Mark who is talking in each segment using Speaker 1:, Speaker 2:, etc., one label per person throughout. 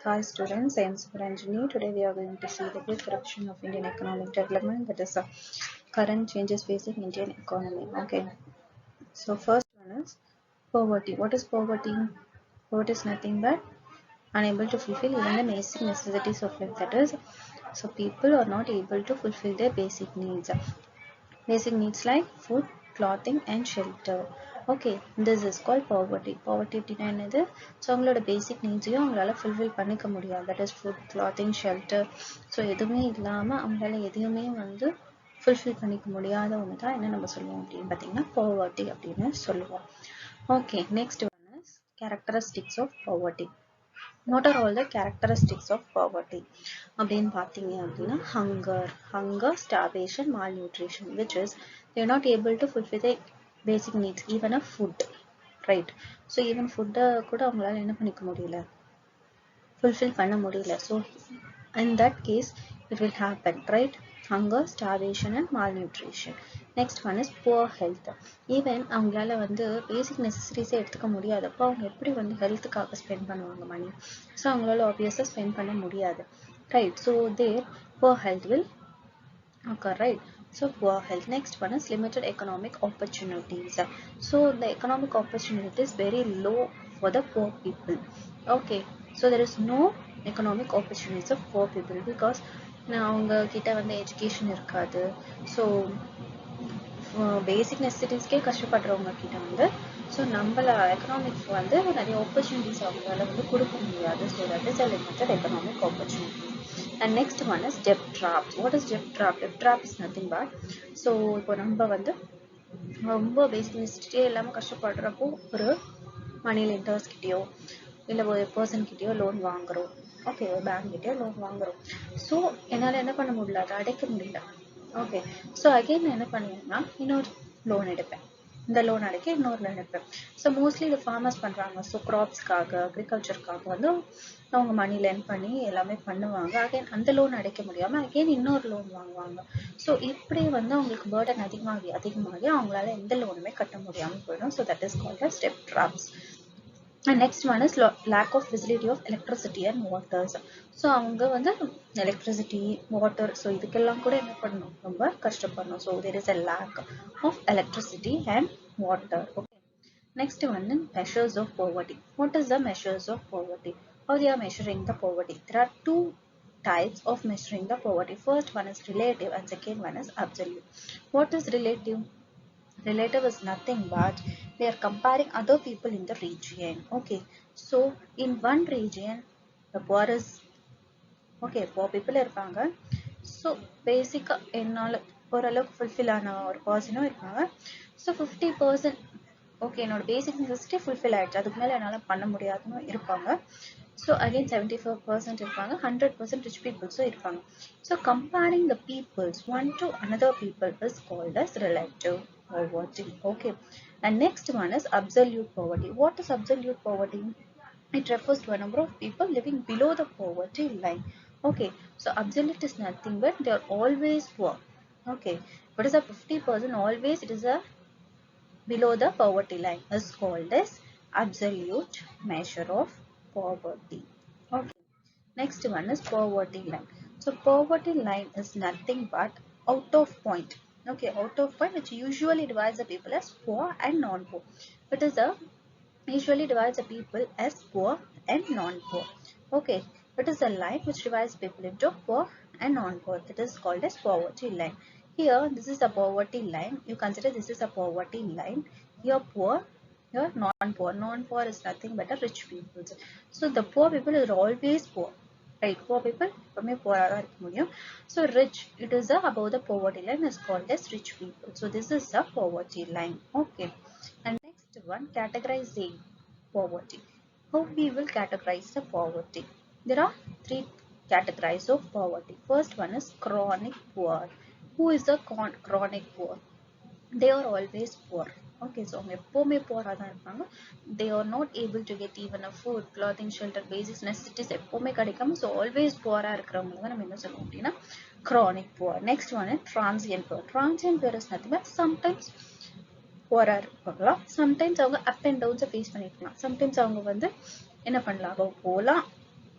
Speaker 1: Hi students, I am Sivaranjani. Today we are going to see the quick revision of Indian economic development, that is current changes facing Indian economy. Okay, so first one is poverty. What is poverty? Poverty is nothing but unable to fulfill even the basic necessities of life. That is, so people are not able to fulfill their basic needs. Basic needs like food, clothing and shelter. Okay, this is called poverty. Poverty அப்படினா என்னது? So அவங்களோட பேசிக் நீட்ஸையும் அவங்களால fulfil பண்ணிக்க முடியாது. That is food, clothing, shelter. So எதுவுமே இல்லாமல் அவங்களால எதையுமே வந்து ஃபுல்ஃபில் பண்ணிக்க முடியாத ஒன்று தான் என்ன நம்ம சொல்லுவோம் அப்படின்னு பார்த்தீங்கன்னா poverty அப்படின்னு சொல்லுவோம். Okay, next one is characteristics of poverty. What are all the characteristics of poverty? அப்படின்னு பார்த்தீங்க அப்படின்னா hunger, starvation, malnutrition, which is they are not able to fulfill their basic needs, even a food, right? So even food கூட அவங்களால என்ன பண்ணிக்க முடியல, fulfill பண்ண முடியல. So in that case it will happen, right? Hunger, starvation and malnutrition. Next one is poor health. Even அவங்களால வந்து basic necessities எடுத்துக்க முடியாதப்போ அவங்க எப்படி வந்து ஹெல்த்துக்காக ஸ்பெண்ட் பண்ணுவாங்க மணி? ஸோ அவங்களால ஆப்வியஸாக ஸ்பெண்ட் பண்ண முடியாது, right? So their poor health will occur, right? So poor health. Next one is limited economic opportunities. So the economic opportunity is very low for the poor people. Okay, so there is no economic opportunities of poor people because அவங்க கிட்ட வந்து education இருக்காது. So basic நெசசிட்டிஸ்க்கே கஷ்டப்படுறவங்க கிட்ட வந்து so நம்மள economics வந்து நிறைய ஆப்பர்ச்சுனிட்டிஸ் அவங்களால வந்து கொடுக்க முடியாது. So that is a limited economic opportunity. And next one is dept drop. What is dept drop? Dept drop is nothing but so இப்போ நம்ம வந்து ரொம்ப பேசிக் நெசசிட்டியே இல்லாமல் கஷ்டப்படுறப்போ ஒரு மணி லெண்டர்ஸ் கிட்டேயோ இல்லை ஒரு பர்சன் கிட்டேயோ லோன் வாங்குறோம். ஓகே, ஒரு பேங்க் கிட்டேயோ லோன் வாங்குறோம். ஸோ என்னால் என்ன பண்ண முடியல, அதை அடைக்க முடியல. ஓகே, ஸோ அகெயின் நான் என்ன பண்ணுவேன்னா இன்னொரு லோன் எடுப்பேன். இந்த லோன் அடைக்க இன்னொரு லோன் எடுப்பேன். ஸோ மோஸ்ட்லி இது ஃபார்மர்ஸ் பண்ணுறாங்க. ஸோ க்ராப்ஸ்க்காக, அக்ரிகல்ச்சருக்காக வந்து அவங்க மணி லெண்ட் பண்ணி எல்லாமே பண்ணுவாங்க. அகைன் அந்த லோன் அடைக்க முடியாமல் அகெயின் இன்னொரு லோன் வாங்குவாங்க. ஸோ இப்படி வந்து அவங்களுக்கு பேர்டன் அதிகமாகி அவங்களால எந்த லோனுமே கட்ட முடியாமல் போயிடும். So that is called as டெப்ட் traps. And next one is lack of facility of electricity and waters. So அவங்க வந்து electricity, water, so இதுக்கெல்லாம் கூட என்ன பண்ணணும், ரொம்ப கஷ்டப்படணும். So there is a lack of electricity and water. Okay. Next one is measures of poverty. What is the measures of poverty? How they are measuring the poverty? There are two types of measuring the poverty. First one is relative and second one is absolute. What is relative? Relative is nothing but they are comparing other people in the region. Okay, so in one region the poor is okay, poor people இருப்பாங்க. So பேசிக்காக என்னால் ஓரளவுக்கு fulfil ஆன ஒரு பர்சனும் இருப்பாங்க. So 50% okay, என்னோட பேசிக் necessity fulfil ஆகிடுச்சு, அதுக்கு மேலே என்னால் பண்ண முடியாதுன்னு இருப்பாங்க. ஸோ அகெயின் 75% இருப்பாங்க, 100% ரிச் பீப்புள்ஸும் இருப்பாங்க. So comparing the peoples one to another people is called as relative poverty. Okay, and next one is absolute poverty. What is absolute poverty? It refers to a number of people living below the poverty line. Okay, so absolute is nothing but they are always poor. Okay, what is a 50% always it is a below the poverty line is called as absolute measure of poverty. Okay, next one is poverty line. So poverty line is nothing but out of point. Okay, out of point which usually divides the people as poor and non-poor. It is a usually divides the people as poor and non-poor. Okay, it is a line which divides people into poor and non-poor. It is called as poverty line. Here this is a poverty line. You consider this is a poverty line. Here poor, here non-poor. Non-poor is nothing but a rich people. So the poor people are always poor. Right, poor people எப்பவுமே போரா தான் இருக்க முடியும். So rich, it is above the poverty line is called as rich people. So this is the poverty line. Okay, and next one, categorizing poverty. How we will categorize the poverty? There are three categories of poverty. First one is chronic poor. Who is the chronic poor? They are always poor. Okay, so அவங்க எப்பவுமே போரா தான் இருப்பாங்க. They are not able to get even a food, clothing, shelter, basic necessities எப்பவுமே கிடைக்காம so always poor இருக்கிறவங்க தான் நம்ம என்ன சொல்லுவோம் அப்படின்னா chronic poor. Next one is transient poor. Transient poor is nothing but sometimes Bora இருப்பாங்களா, சம்டைம்ஸ் அவங்க அப் அண்ட் டவுன்ஸை ஃபேஸ் பண்ணிருக்கலாம். சம்டைம்ஸ் அவங்க வந்து என்ன பண்ணலாம், அவங்க போகலாம்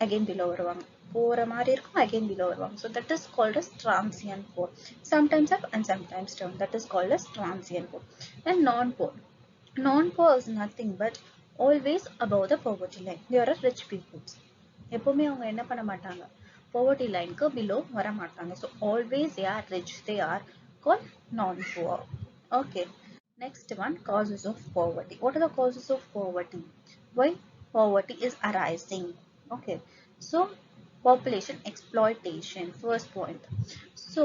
Speaker 1: again below வருவாங்க, போற மாதிரி இருக்கும், again below வருவாங்க. So that is called as transient poor. Sometimes up and sometimes down. That is called as transient poor. And non-poor. Non-poor is nothing but always above the poverty line. They are rich people. எப்பவுமே அவங்க என்ன பண்ண மாட்டாங்க, poverty line க்கு below வர மாட்டாங்க. So always they are rich. They are called non-poor. Okay. Next one, causes of poverty. What are the causes of poverty? Why poverty is arising? Okay. So population exploitation, first point. So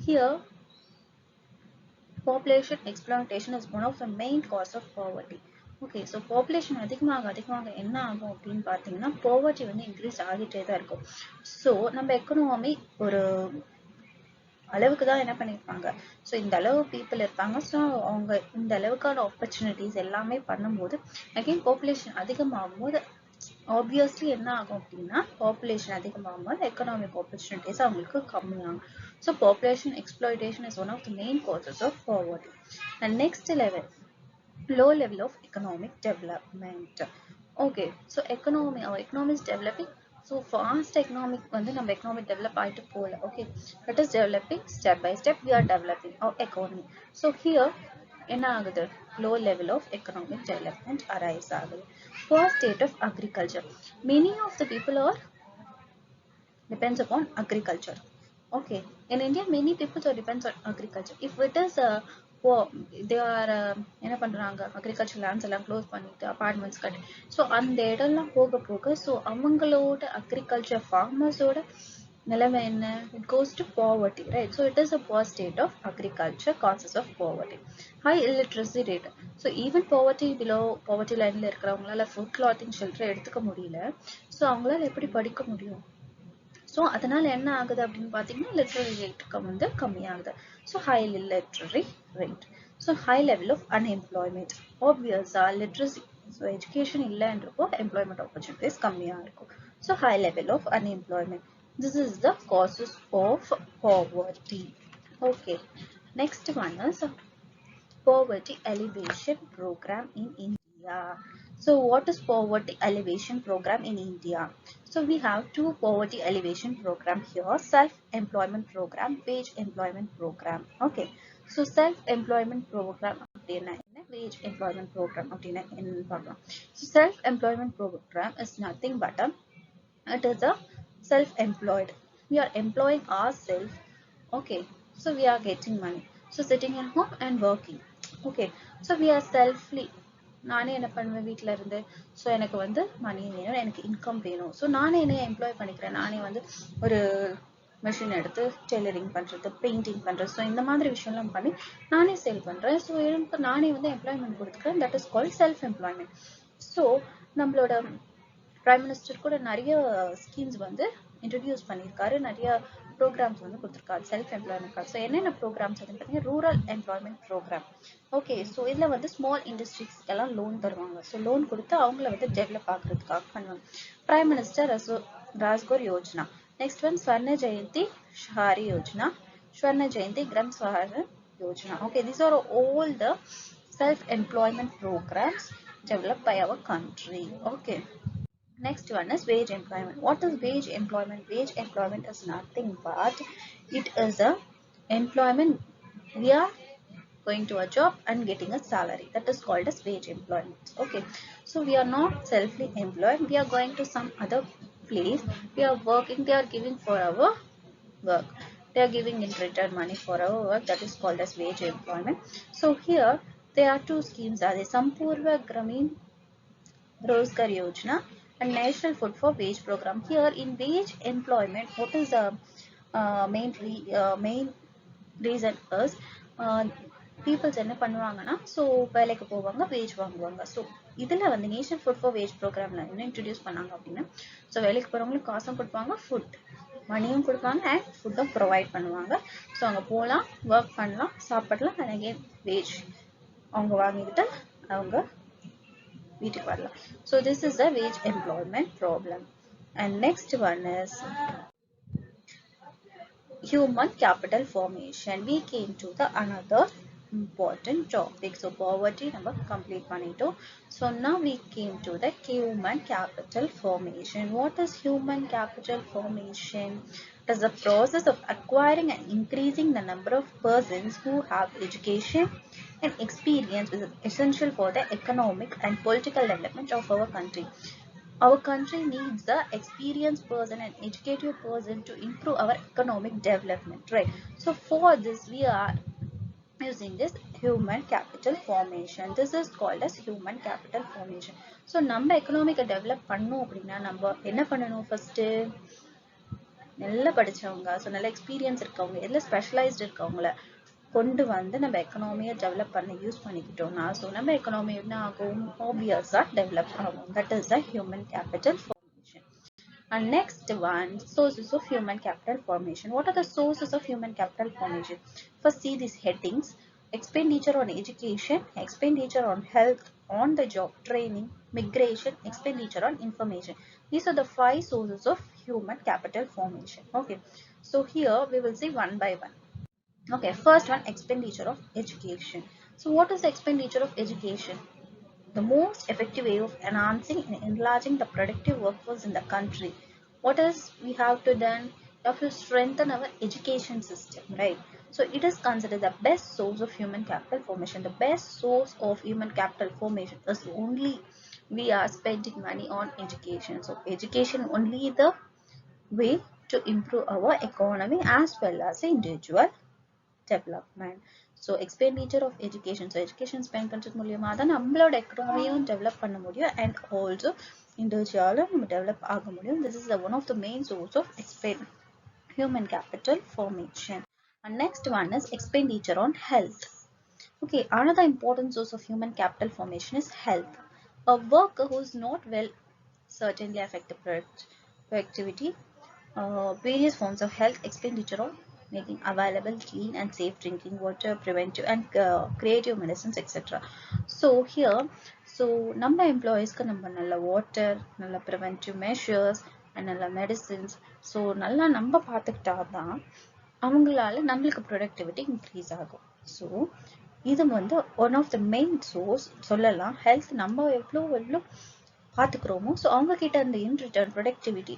Speaker 1: here population exploitation is one of the main cause of poverty. Okay, so population அதிகமாக என்ன ஆகும் அப்படின்னு பார்த்தீங்கன்னா poverty வந்து increase ஆகிட்டே தான் இருக்கும். So நம்ம எக்கனாமி ஒரு அளவுக்கு தான் என்ன பண்ணிருப்பாங்க, ஸோ இந்த அளவு பீப்புள் இருப்பாங்க, ஸோ அவங்க இந்த அளவுக்கான ஆப்பர்ச்சுனிட்டிஸ் எல்லாமே பண்ணும்போது அகைன் பாப்புலேஷன் அதிகமாகும் போது ஆப்வியஸ்லி என்ன ஆகும் அப்படின்னா பாப்புலேஷன் அதிகமாகும் போது எக்கனாமிக் ஆப்பர்ச்சுனிட்டிஸ் அவங்களுக்கு கம்மியாகும். So population exploitation is one of the main causes of poverty. And next level, low level of economic development. Okay, so our economy is developing, so fast economic வந்து நம்ம economic develop ஆயிட்டு போல. Okay, that is developing step by step, we are developing our economy. So here என்ன ஆகுது, low level of economic development arise ஆகுது. Poor state of agriculture, many of the people are depends upon agriculture. Okay, in India many people are depends on agriculture. If it is they are என்ன பண்றாங்க, agriculture lands எல்லாம் close பண்ணிட்டு apartments கட்டி, so அந்த இடம்லாம் போக போக so அவங்களோட agriculture farmers-ஓட நிலைமை என்ன, it goes to poverty, right? So it is a poor state of agriculture, causes of poverty. High illiteracy rate, so even poverty below poverty line-ல இருக்கிறவங்களால food, clothing, shelter எடுத்துக்க முடியல, ஸோ அவங்களால எப்படி படிக்க முடியும்? ஸோ அதனால என்ன ஆகுது அப்படின்னு பார்த்தீங்கன்னா லிட்ரரி ரேட்டுக்கு வந்து கம்மியாகுது. So high literacy rate. So high level of unemployment, ஆப்வியஸா லிட்ரஸி, ஸோ எஜுகேஷன் இல்லைன்றப்போ எம்ப்ளாய்மெண்ட் ஆப்பர்ச்சுனிட்டிஸ் கம்மியாக இருக்கும். So high level of unemployment, this is the causes of poverty. Okay, next one is poverty alleviation program in India. So what is poverty alleviation program in India? So we have two poverty alleviation program here, self-employment program, wage employment program. Okay, so self-employment program அப்படின்னா என்ன, wage employment program அப்படின்னா என்னன்னு பார்க்கலாம். So self-employment program is nothing but it is a self-employed, we are employing ourselves. Okay, so we are getting money, so sitting at home and working. Okay, so we are selfly, நானே என்ன பண்ணுவேன் வீட்டில் இருந்து, so எனக்கு வந்து மணி வேணும், எனக்கு income வேணும், ஸோ நானே என்ன எம்ப்ளாய் பண்ணிக்கிறேன், நானே வந்து ஒரு மிஷின் எடுத்து டெய்லரிங் பண்ணுறது, பெயிண்டிங் பண்ணுறது, ஸோ இந்த மாதிரி விஷயம்லாம் பண்ணி நானே சேல் பண்ணுறேன், ஸோ எனக்கு நானே வந்து எம்ப்ளாய்மெண்ட் கொடுத்துக்கிறேன், that is called self employment. So நம்மளோட பிரைம் மினிஸ்டர் கூட நிறைய ஸ்கீம்ஸ் வந்து இன்ட்ரடியூஸ் பண்ணியிருக்காரு, நிறைய ப்ரோக்ராம்ஸ் வந்து கொடுத்துருக்காரு செல்ஃப் எம்ப்ளாய்மெண்ட். ஸோ என்னென்ன ப்ரோக்ராம்ஸ் வந்து பார்த்தீங்கன்னா rural employment program. Okay, so இதில் வந்து ஸ்மால் இண்டஸ்ட்ரீஸ்க்கெல்லாம் லோன் தருவாங்க, ஸோ லோன் கொடுத்து அவங்கள வந்து டெவலப் ஆகுறதுக்காக பண்ணுவாங்க. Prime minister Rozgar Yojana. Next one Swarna Jayanti Shahari Yojana, Swarna Jayanti Gram ஸ்வஹார Yojana. Okay, these are all the self-employment programs developed by our country. Okay. Next one is wage employment. What is wage employment? Wage employment is nothing but it is a employment, we are going to a job and getting a salary, that is called as wage employment. Okay, so we are not selfly employed, we are going to some other place, we are working, they are giving for our work, they are giving in return money for our work, that is called as wage employment. So here there are two schemes, are there, Sampurva Gramin Rozgar Yojana and National Food for Wage Program. Here in wage employment, what is the main reason is peoples என்ன பண்ணுவாங்கன்னா, so வேலைக்கு போவாங்க, wage வாங்குவாங்க. So இதில் வந்து national food for wage ப்ரோக்ராமில் என்ன introduce பண்ணாங்க அப்படின்னா, ஸோ வேலைக்கு போகிறவங்களுக்கு காசும் கொடுப்பாங்க, ஃபுட் மணியும் கொடுப்பாங்க அண்ட் ஃபுட்டும் ப்ரொவைட் பண்ணுவாங்க. ஸோ அங்கே போகலாம், ஒர்க் பண்ணலாம், சாப்பிடலாம், அண்ட் அகெயின் வேஜ் அவங்க வாங்கிக்கிட்டு அவங்க வீட்டுக்கு வரலாம். So this is the wage employment problem. And next one is human capital formation. We came to the another important topic. So poverty number complete பண்ணிட்டோம். So now we came to the human capital formation. What is human capital formation? It is the process of acquiring and increasing the number of persons who have education and experience, which is essential for the economic and political development of our country. Our country needs the experienced person and educated person to improve our economic development, right? So for this we are using this human capital formation. This is called as human capital formation. So நம்ம economic develop பண்ணோம் அப்படின்னா நம்ம என்ன பண்ணணும்? first நல்லா படிச்சவங்க, so நல்ல experience இருக்கவங்க, எல்லாம் specialized இருக்கவங்கள கொண்டு வந்து நம்ம எக்கனாமியை டெவலப் பண்ண யூஸ் பண்ணிக்கிட்டோம்னா ஸோ நம்ம எக்கனாமி என்ன ஆகும்? ஆப்வியஸாக டெவலப் ஆகும். That is the human capital formation. And next one, sources of human capital formation. What are the sources of human capital formation? First, see these headings: expenditure on education, expenditure on health, on the job training, migration, expenditure on information. These are the 5 sources of human capital formation. Okay, so here we will see one by one. Okay, first one, expenditure of education. So what is the expenditure of education? The most effective way of enhancing and enlarging the productive workforce in the country. What else we have to done? We have to strengthen our education system, right? So it is considered the best source of human capital formation. The best source of human capital formation is only we are spending money on education. So education only the way to improve our economy as well as individual development. So expenditure of education. So education spend பண்றது மூலமா தான் நம்மளோட எக்கனாமியும் develop பண்ண முடியும் and also individual நம்ம develop ஆக முடியும். This is one of the main source of human capital formation. And next one is expenditure on health. Okay, another important source of human capital formation is health. A worker who is not well certainly affect the productivity. Various forms of health expenditure on making available clean and safe drinking water, preventive and creative medicines, etc. So here, so நம்ம எம்ப்ளாயீஸ்க்கு நம்ம நல்ல water, நல்ல preventive measures and நல்ல medicines, so நல்லா நம்ம பார்த்துக்கிட்டாதான் அவங்களால நம்மளுக்கு productivity increase ஆகும். So இது வந்து one of the main source சொல்லலாம். health நம்ம எவ்வளோ பார்த்துக்கிறோமோ ஸோ அவங்க கிட்ட அந்த in return productivity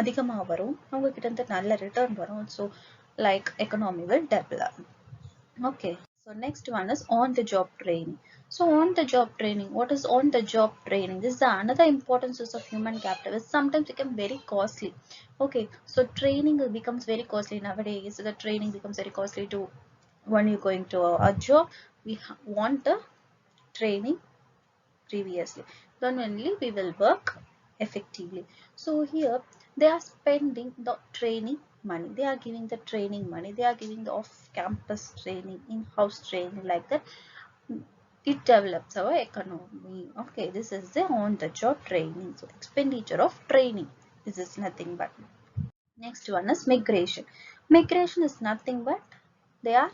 Speaker 1: அதிகமாக வரும், அவங்க கிட்ட இருந்து நல்ல ரிட்டர்ன் வரும். So like economy will develop. Okay, so next one is on the job training. So on the job training, what is on the job training? This is another important source of human capital. It sometimes become very costly. Okay, so training becomes very costly nowadays. So the training becomes very costly to when you're going to a job. We want the training previously, then only we will work effectively. So here they are spending the training money, they are giving the training money, they are giving the off-campus training, in-house training, like that. It develops our economy. Okay, this is the on-the-job training. So expenditure of training, this is nothing but. Next one is migration. Migration is nothing but they are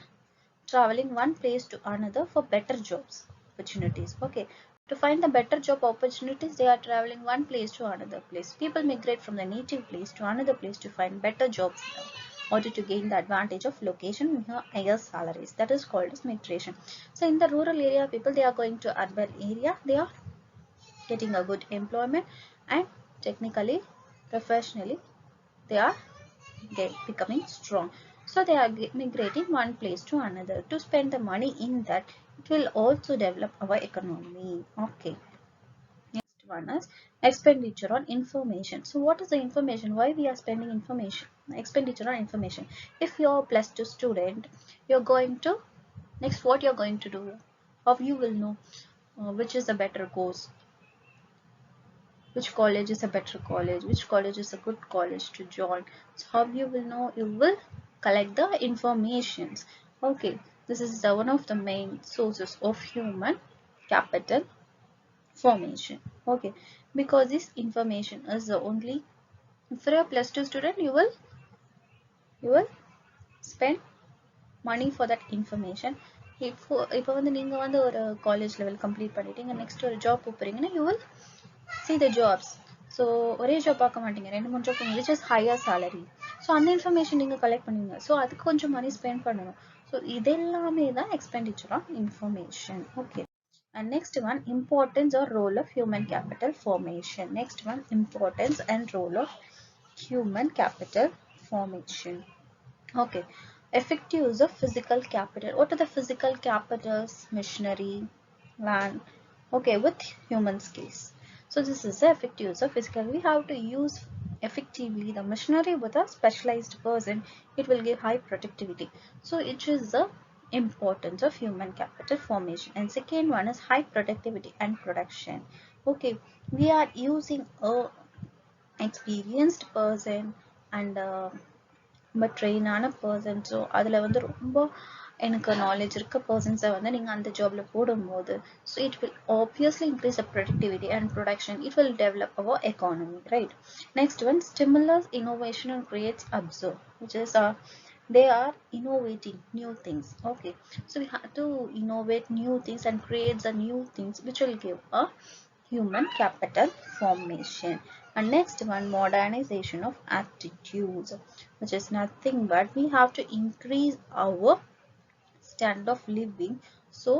Speaker 1: traveling one place to another for better jobs opportunities. Okay, to find the better job opportunities, they are traveling one place to another place. People migrate from the native place to another place to find better jobs in order to gain the advantage of location and higher salaries. That is called as migration. So in the rural area, people, they are going to urban area, they are getting a good employment and technically, professionally, they are becoming strong. So they are migrating one place to another to spend the money in that. It will also develop our economy. Okay, next one is expenditure on information. So what is the information? Why we are spending information? Expenditure on information. If you are +2 student, you're going to next, what you're going to do? How you will know which is a better course, which college is a better college, which college is a good college to join. So how you will know? You will collect the informations. Okay, this is one of the main sources of human capital formation. Okay, because this information is the only, if you're a +2 student, you will spend money for that information. இப்போ வந்து நீங்க வந்து ஒரு college level complete பண்ணிட்டீங்க, next ஒரு job போறீங்கன்னா you will see the jobs. So ஒரே job பார்க்க மாட்டீங்க, 2-3 ஜாப் பண்ணுங்க, which is higher salary. So அந்த இன்ஃபர்மேஷன் நீங்கள் கலெக்ட் பண்ணுவீங்க. ஸோ அதுக்கு கொஞ்சம் மணி ஸ்பெண்ட் பண்ணணும். ஸோ இதெல்லாமே தான் expenditure of information. Okay. And next one, importance or role of human capital formation. Next one, importance and role of human capital formation. Okay. Effective use of physical capital. What are the physical capitals? Machinery, land. Okay, with human skills. So this is the effective use of physical. We have to use effectively the machinery with a specialized person. It will give high productivity. So it is the importance of human capital formation. And second one is high productivity and production. Okay, we are using a experienced person and but train ஆன person. So அதில் வந்து ரொம்ப எனக்கு knowledge இருக்க பர்சன்ஸை வந்து நீங்கள் அந்த ஜாபில் போடும்போது so it will obviously increase the productivity and production. It will develop our economy, right? Next one, stimulus innovation and creates observe, which is they are innovating new things. Okay, so we have to innovate new things and create the new things which will give a human capital formation. And next one, modernization of attitudes, which is nothing but we have to increase our standard of living. So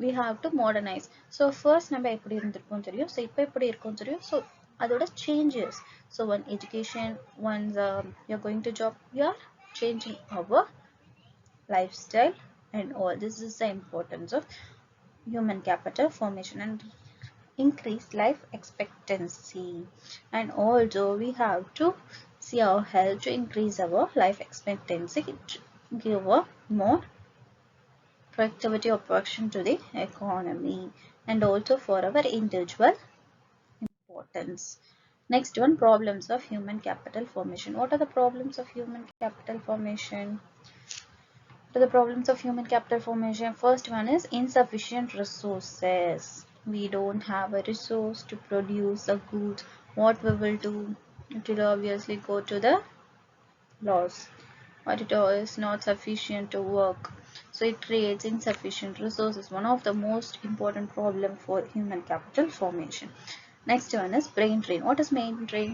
Speaker 1: we have to modernize. So first நம்ம எப்படி இருந்திருக்கோம் தெரியும், so இப்போ எப்படி இருக்கோம் தெரியும். So அதோட changes. So one education, once you're going to job, you are changing our lifestyle and all. This is the importance of human capital formation. And increase life expectancy, and also we have to see our health to increase our life expectancy, give a more productivity of production to the economy, and also for our individual importance. Next one, problems of human capital formation. What are the problems of human capital formation? To the problems of human capital formation, first one is insufficient resources. We don't have a resource to produce a good. What we will do? It will obviously go to the loss, or it is not sufficient to work. So it creates insufficient resources. One of the most important problem for human capital formation. Next one is brain drain. What is brain drain?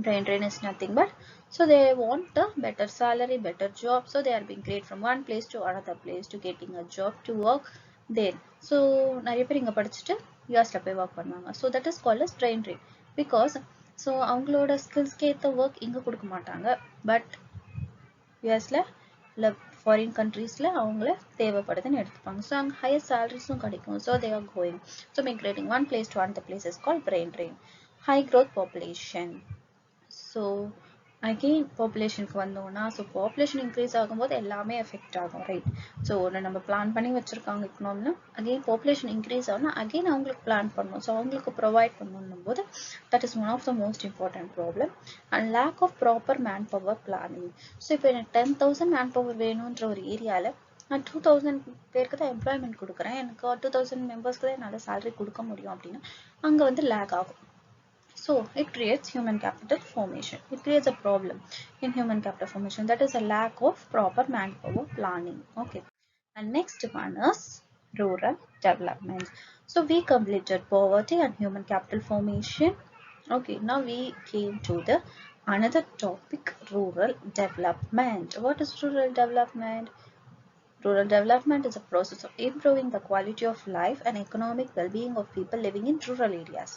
Speaker 1: Brain drain is nothing but, so they want a better salary, better job, so they are being created from one place to another place to getting a job to work there. So நிறைய பேர் இங்க படிச்சுட்டு யூஎஸ்ல போய் work பண்ணுவாங்க. So that is called as brain drain, because so அவங்களோட ஸ்கில்ஸ்க்கு ஏற்ற work இங்க கொடுக்க மாட்டாங்க, பட் யூஎஸ்ல இல்லை ஃபாரின் கண்ட்ரீஸ்ல அவங்கள தேவைப்படுதுன்னு எடுத்துப்பாங்க. ஸோ அங்கே ஹையர் சேலரிஸும் கிடைக்கும். So they are going. So migrating one place to another place is called brain drain. High growth population. So again பாப்புலேஷனுக்கு வந்தோம்னா, ஸோ பாப்புலேஷன் இன்க்ரீஸ் ஆகும்போது எல்லாமே எஃபெக்ட் ஆகும், ரைட்? ஸோ ஒன்று நம்ம பிளான் பண்ணி வச்சுருக்காங்க எக்கனாமினா, அகெயின் பாப்புலேஷன் இன்க்ரீஸ் ஆகும்னா அகெயின் அவங்களுக்கு பிளான் பண்ணணும். ஸோ அவங்களுக்கு ப்ரொவைட் பண்ணணும் போது that is one of the most important problem. And lack of proper man power planning. So இப்போ எனக்கு 10,000 மேன் பவர் வேணுன்ற ஒரு ஏரியாவில் நான் 2,000 பேருக்கு தான் எம்ப்ளாய்மெண்ட் கொடுக்குறேன், எனக்கு 2,000 மெம்பர்ஸ்க்கு தான் என்னால் சேலரி கொடுக்க முடியும் அப்படின்னா அங்கே வந்து லேக் ஆகும். So it creates human capital formation. It creates a problem in human capital formation, that is a lack of proper manpower planning. Okay, and next one is rural development. So we completed poverty and human capital formation. Okay, now we came to the another topic, rural development. What is rural development? Rural development is a process of improving the quality of life and economic well-being of people living in rural areas.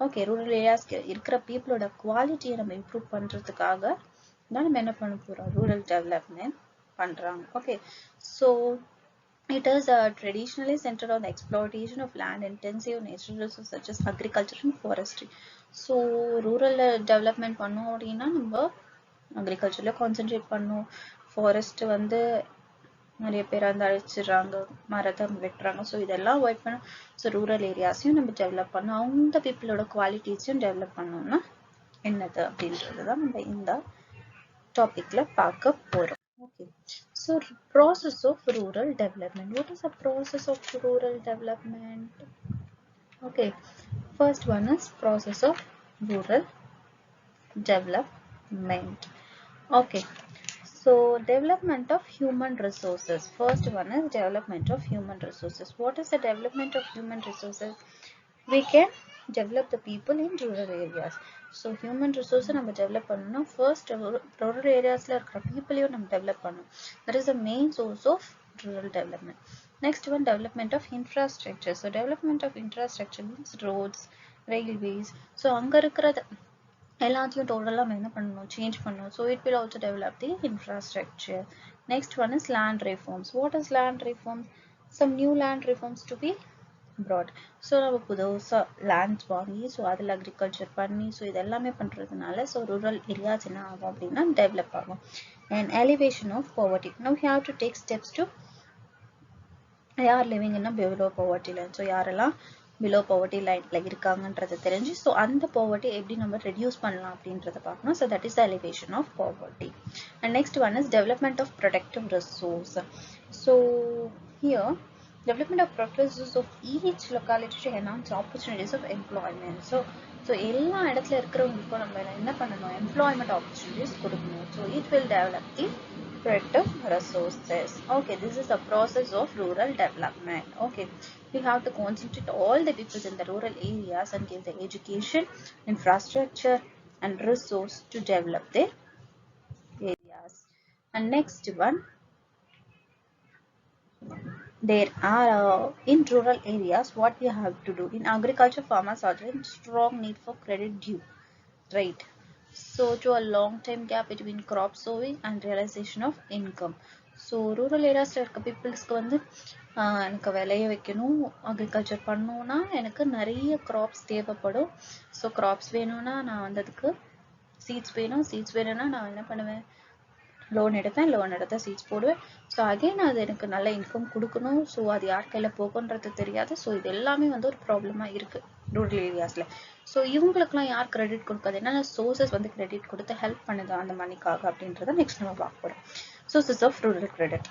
Speaker 1: Okay, rural ஏரியாஸ்க்கு இருக்கிற பீப்புளோட குவாலிட்டியை நம்ம improve பண்ணுறதுக்காக தான் நம்ம என்ன பண்ண போகிறோம், ரூரல் டெவலப்மெண்ட் பண்ணுறாங்க. Okay, so it is traditionally centered on the exploitation of land-intensive natural resources such as agriculture and forestry. So rural development பண்ணோம் அப்படின்னா நம்ம அக்ரிகல்ச்சரில் கான்சென்ட்ரேட் பண்ணோம். ஃபாரஸ்ட் வந்து நிறைய பேர் வந்து அழிச்சிடுறாங்க, மரத்தை வெட்டுறாங்க. ஸோ இதெல்லாம் அவாய்ட் பண்ண, ஸோ ரூரல் ஏரியாஸையும் நம்ம டெவலப் பண்ணோம், அந்த பீப்புளோட குவாலிட்டிஸையும் டெவலப் பண்ணோம்னா என்னது அப்படின்றது தான் நம்ம இந்த டாபிக்ல பார்க்க போறோம். Okay, so process of rural development. What is the process of rural development? Okay, first one is process of rural development. Okay, so development of human resources. First one is development of human resources. What is the development of human resources? We can develop the people in rural areas. So human resource நம்ம develop பண்ணனும்னா first rural areasல இருக்கிற peopleயும் நம்ம develop பண்ணனும். That is the main source of rural development. Next one, development of infrastructure. So development of infrastructure means roads, railways. So அங்க இருக்கிறது எல்லாத்தையும் டோட்டலா நம்ம என்ன பண்ணணும், சேஞ்ச் பண்ணணும். So it will also develop the infrastructure. Next one is land reforms. What is land reforms? Some new land reforms to be brought. So நம்ம புதுசா lands வாங்கி so அதுல agriculture பண்ணி so இது எல்லாமே பண்றதுனால so rural areas என்ன ஆகும் அப்படின்னா develop ஆகும். And elevation of poverty. Now we have to take steps to யார் living in a below poverty line. So யாரெல்லாம் below poverty line ல இருக்காங்கன்றது தெரிஞ்சு so அந்த poverty எப்படி நம்ம reduce பண்ணலாம் அப்படின்றத பார்க்கணும். So that is the elevation of poverty. And next one is development of productive resource. So here development of productive resource of each locality to enhance opportunities of employment. So எல்லா இடத்துல இருக்கிறவங்களுக்கும் நம்ம என்ன பண்ணணும், employment opportunities கொடுக்கணும். So it will develop the productive resources. Okay, this is a process of rural development. Okay, we have to concentrate all the people in the rural areas and give the education, infrastructure and resource to develop their areas. And next one, there are in rural areas what we have to do. In agriculture, farmers are in strong need for credit due, right? So to a long time gap between crop sowing and realization of income. So rural areas இருக்க peopleesக்கு வந்து எனக்கு விளைய வைக்கணும், agriculture பண்ணணும்னா எனக்கு நிறைய graphs தேவைப்படும். So graphs வேணும்னா நான் வந்து அதுக்கு சீட்ஸ் வேணும், சீட்ஸ் வேணும்னா நான் என்ன பண்ணுவேன், லோன் எடுப்பேன், லோன் எடுத்த சீட்ஸ் போடுவேன். ஸோ அகைன் அது எனக்கு நல்ல இன்கம் கொடுக்கணும். ஸோ அது யார் கையில் போகுன்றது தெரியாது. ஸோ இது எல்லாமே வந்து ஒரு ப்ராப்ளமாக இருக்குது ரூரல் ஏரியாஸில். ஸோ இவங்களுக்குலாம் யார் கிரெடிட் கொடுக்காது, என்னென்ன சோர்சஸ் வந்து கிரெடிட் கொடுத்து ஹெல்ப் பண்ணுது அந்த மணிக்காக அப்படின்றத நெக்ஸ்ட் நம்ம பார்க்க போகிறோம். Sources of rural credit.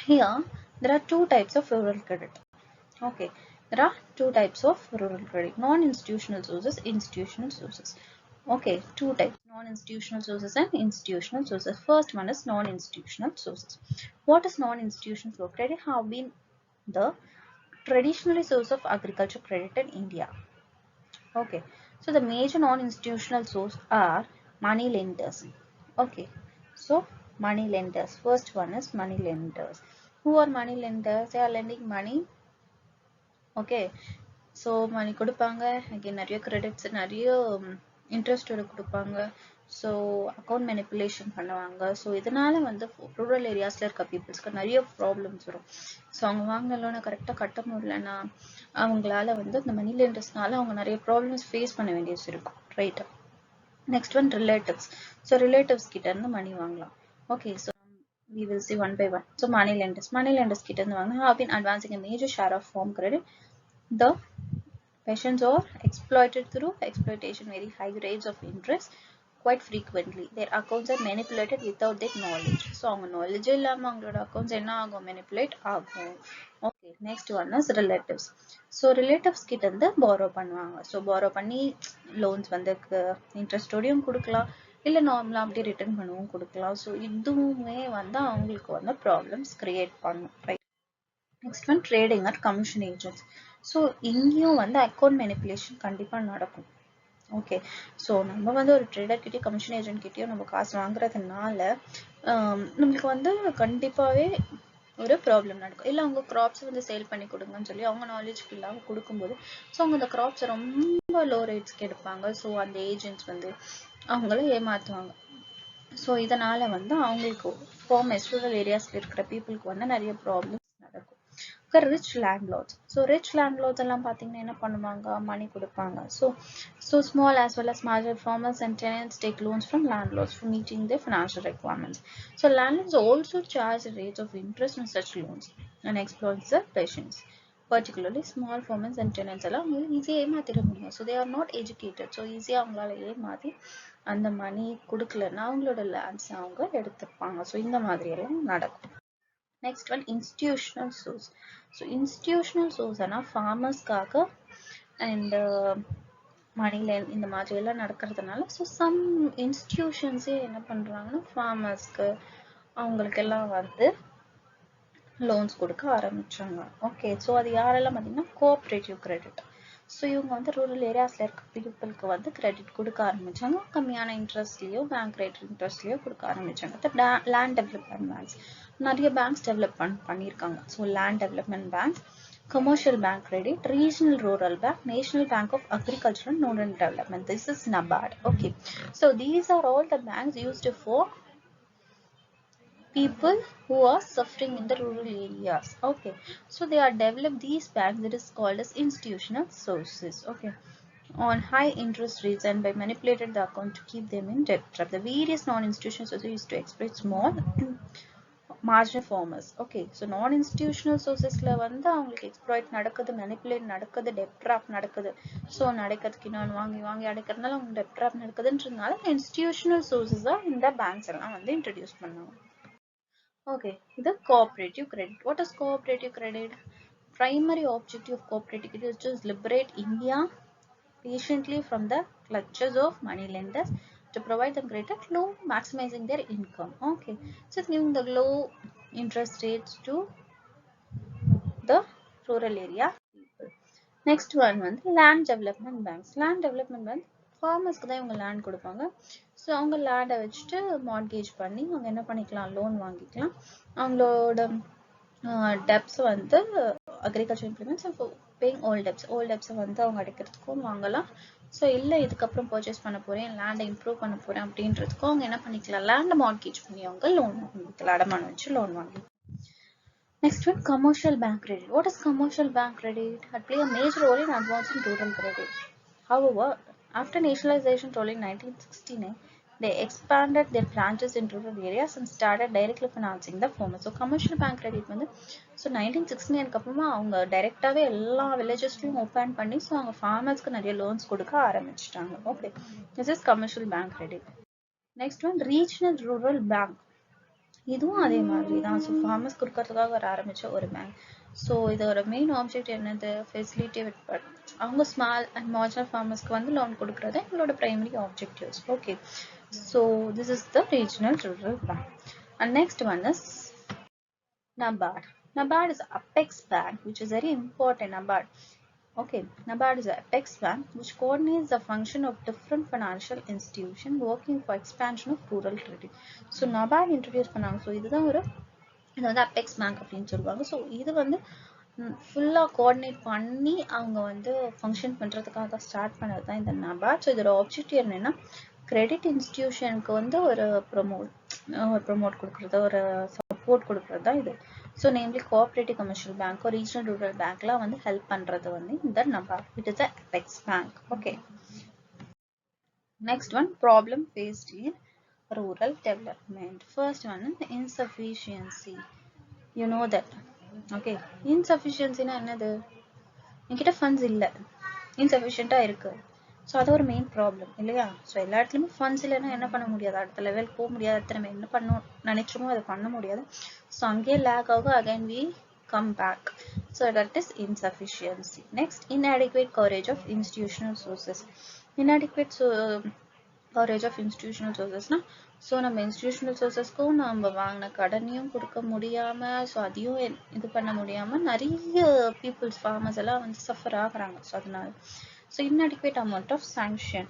Speaker 1: Here there are two types of rural credit. Okay, there are two types of rural credit: non-institutional sources, institutional sources. Okay, two types: non-institutional sources and institutional sources. First one is non-institutional sources. What is non-institutional source? Credit have been the traditional source of agriculture credit in India. Okay, so the major non-institutional source are money lenders. Okay, so money lenders. First one is money lenders. Who are money lenders? They are lending money. Okay, so money கொடுப்பாங்க, again நிறைய credits, நிறைய interest கொடுப்பாங்க. So account manipulation பண்ணுவாங்க. So இதனால வந்து rural ஏரியாஸில் இருக்க பீப்புள்ஸ்க்கு நிறைய problems வரும். ஸோ அவங்க வாங்கின லோனை கரெக்டாக கட்ட முடியலன்னா அவங்களால வந்து அந்த மணி லெண்டர்ஸ்னால அவங்க நிறைய ப்ராப்ளம்ஸ் ஃபேஸ் பண்ண வேண்டியது இருக்கும், right? Next one relatives. So relatives கிட்ட இருந்து மணி வாங்கலாம். Okay, so we will see one by one. So money lenders கிட்ட இருந்து வாங்க have been advancing a major share of farm credit. The patients are exploited through exploitation, very high rates of interest quite frequently. Their accounts are manipulated without their knowledge. So அவங்க knowledge இல்லாம அவங்களோட accounts என்ன ஆகும், manipulate ஆகும். Okay, next one is relatives. So relatives கிட்ட இருந்து borrow பண்ணுவாங்க. So borrow பண்ணி loans வந்து interest ஓடையும் கொடுக்கலாம், இல்ல நார்மலா அப்படியே ரிட்டர்ன் பண்ணவும் கொடுக்கலாம். ஸோ இதுவுமே வந்து அவங்களுக்கு வந்து ப்ராப்ளம்ஸ் கிரியேட் பண்ணும், right? Next one trading at commission agents. So இங்கேயும் வந்து அக்கௌண்ட் மேனிப்புலேஷன் கண்டிப்பாக நடக்கும். ஓகே, ஸோ நம்ம வந்து ஒரு ட்ரேடர் கிட்டே கமிஷன் ஏஜென்ட் கிட்டேயும் நம்ம காசு வாங்குறதுனால நம்மளுக்கு வந்து கண்டிப்பாகவே ஒரு ப்ராப்ளம் நடக்கும். இல்லை அவங்க கிராப்ஸ் வந்து சேல் பண்ணி கொடுங்கன்னு சொல்லி அவங்க நாலேஜ்க்கு இல்லாமல் கொடுக்கும்போது ஸோ அவங்க அந்த கிராப்ஸை ரொம்ப லோ ரேட்ஸ்க்கு எடுப்பாங்க. ஸோ அந்த ஏஜென்ட்ஸ் வந்து அவங்கள ஏமாற்றுவாங்க. ஸோ இதனால வந்து அவங்களுக்கு ஃபார்மர்ஸ் ரூரல் ஏரியாஸ்ல இருக்கிற பீப்புளுக்கு வந்து நிறைய ப்ராப்ளம்ஸ் நடக்கும். Rich landlords. So rich landlords எல்லாம் பார்த்தீங்கன்னா என்ன பண்ணுவாங்க, மணி கொடுப்பாங்க. So small as well as major farmers and tenants take loans from landlords for meeting their financial requirements. So landlords also charge rates of interest on such loans and exploits the patients. Particularly small farmers and tenants எல்லாம் ஈஸியாக ஏமாத்திட முடியும். So they are not educated. So ஈஸியாக அவங்களால ஏமாத்தி அந்த மணி கொடுக்கலன்னா அவங்களோட lands அவங்க எடுத்துப்பாங்க. ஸோ இந்த மாதிரி எல்லாம் நடக்கும். Next one institutional source. So institutional சோர்ஸ்னா ஃபார்மர்ஸ்க்காக அண்ட் மணில இந்த மாதிரி எல்லாம் நடக்கிறதுனால ஸோ சம் இன்ஸ்டிடியூஷன்ஸே என்ன பண்றாங்கன்னா ஃபார்மர்ஸ்க்கு அவங்களுக்கெல்லாம் வந்து லோன்ஸ் கொடுக்க ஆரம்பிச்சாங்க. ஓகே, ஸோ அது யாரெல்லாம் பார்த்தீங்கன்னா கோஆப்ரேட்டிவ் கிரெடிட். ஸோ இவங்க வந்து ரூரல் ஏரியாஸில் இருக்க பீப்புளுக்கு வந்து கிரெடிட் கொடுக்க ஆரம்பித்தாங்க. கம்மியான இன்ட்ரெஸ்ட்லேயோ பேங்க் ரேட் இன்ட்ரெஸ்ட்லேயோ கொடுக்க ஆரம்பித்தாங்க. லேண்ட் டெவலப்மெண்ட் பேங்க்ஸ் நிறைய பேங்க்ஸ் டெவலப் பண்ணியிருக்காங்க. So land development banks, commercial bank credit, regional rural bank, national bank of agriculture and rural development. This is NABARD. Okay, so these are all the banks used for people who are suffering in the rural areas. Okay, so they are developed these banks, that is called as institutional sources. Okay, on high interest rates and by manipulated the account to keep them in debt trap. The various non-institutional sources used to exploit small marginal farmers. Okay, so non-institutional sourcesல வந்து அவங்களுக்கு exploit நடக்குது, manipulate நடக்குது, debt trap நடக்குது. So நடக்கிறதுக்கு இன்னொன்று வாங்கி அடைக்கிறதுனால அவங்க debt trap நடக்குதுன்றதுனால institutional sources தான் இந்த பேங்க்ஸ் எல்லாம் வந்து introduce பண்ணாங்க. Okay, the cooperative credit. What is cooperative credit? Primary objective of cooperative credit is to liberate India patiently from the clutches of money lenders to provide them greater loan, maximizing their income. Okay, so giving the low interest rates to the rural area people. Next one வந்து land development banks. Land development bank farmersக்கு தான் இவங்க land கொடுப்பாங்க. So அவங்க லேண்டை வச்சுட்டு mortgage பண்ணி அவங்க என்ன பண்ணிக்கலாம், லோன் வாங்கிக்கலாம். அவங்களோட டெப்ஸ் வந்து அக்ரிகல்ச்சர் இம்ப்ளிமெண்ட்ஸ் பேயிங் ஓல்ட் டெப்ஸை வந்து அவங்க அடைக்கிறதுக்கும் வாங்கலாம். ஸோ இல்லை இதுக்கப்புறம் பர்ச்சேஸ் பண்ண போகிறேன், லேண்டை இம்ப்ரூவ் பண்ண போகிறேன் அப்படின்றதுக்கும் அவங்க என்ன பண்ணிக்கலாம், லேண்டை மார்கேஜ் பண்ணி அவங்க லோன் வாங்கிக்கலாம், அடமானம் வச்சு லோன் வாங்கிக்கலாம். Next one, commercial bank credit. What is commercial bank credit? It plays a major role in advancing rural credit. However, after nationalization role in 1969, they expanded their branches in rural areas and started directly financing the farmers. So commercial bank credit வந்து so 1969 அப்புறமா அவங்க டைரெக்டாகவே எல்லா வில்லேஜஸ்லையும் open பண்ணி so அவங்க ஃபார்மர்ஸ்க்கு நிறைய loans கொடுக்க ஆரம்பிச்சிட்டாங்க. Okay, this is commercial bank credit. Next one, regional rural bank. இதுவும் அதே மாதிரி தான். ஸோ ஃபார்மர்ஸ் கொடுக்கறதுக்காக வர ஆரம்பித்த ஒரு பேங்க். ஸோ இதோட மெயின் ஆப்ஜெக்ட் என்னது, ஃபெசிலிட்டி வித் அவங்க ஸ்மால் அண்ட் மார்ஜினல் ஃபார்மர்ஸ்க்கு வந்து லோன் கொடுக்குறது எங்களோட primary objectives. Okay, so this is the regional rural bank. And next one is NABARD. NABARD is an apex bank which is very important. NABARD. Okay, NABARD is an apex bank which coordinates the function of different financial institutions working for expansion of rural credit. So NABARD introduce பண்ணாங்க. So இதுதான் இது வந்து apex bank அப்படின்னு சொல்லுவாங்க. So இது வந்து ஃபுல்லாக coordinate பண்ணி அவங்க வந்து ஃபங்க்ஷன் பண்ணுறதுக்காக ஸ்டார்ட் பண்ணது தான் இந்த NABARD. ஸோ இதோட ஆப்ஜெக்டிவ் என்னன்னா, கிரெடிட் இன்ஸ்டிடியூஷனுக்கு வந்து ஒரு ப்ரொமோட் கொடுக்குறது, ஒரு சப்போர்ட் கொடுக்குறது தான் இது. ஸோ நேம்லி கோஆப்ரேட்டிவ் கமர்ஷியல் பேங்க்கோ ரீஜனல் ரூரல் பேங்க்லாம் வந்து ஹெல்ப் பண்ணுறது வந்து இந்த NABARD. It is a apex bank. Okay, next one, problem faced in rural development. First one is insufficiency. You know that. Okay, insufficiency na என்னது, என்கிட்ட funds இல்லை, இன்சஃபிஷியண்ட்டாக இருக்குது. ஸோ அது ஒரு மெயின் ப்ராப்ளம் இல்லையா? ஸோ எல்லா இடத்துலையுமே ஃபண்ட்ஸ் இல்லைன்னா என்ன பண்ண முடியாது, அடுத்த லெவலுக்கு போக முடியாது, அடுத்த நம்ம என்ன பண்ணணும் நினைச்சோமோ அதை பண்ண முடியாது. ஸோ அங்கேயே லேக் ஆகும், again we come back. So that is insufficiency. Next, inadequate coverage of institutional sources. Inadequate coverage of institutional sources na, so நம்ம இன்ஸ்டிடியூஷனல் சோர்சஸ்க்கும் நம்ம வாங்கின கடனையும் கொடுக்க முடியாமல், ஸோ அதையும் இது பண்ண முடியாமல் நிறைய பீப்புள்ஸ் ஃபார்மர்ஸ் எல்லாம் வந்து சஃபர் ஆகுறாங்க. ஸோ அதனால so inadequate amount of sanction.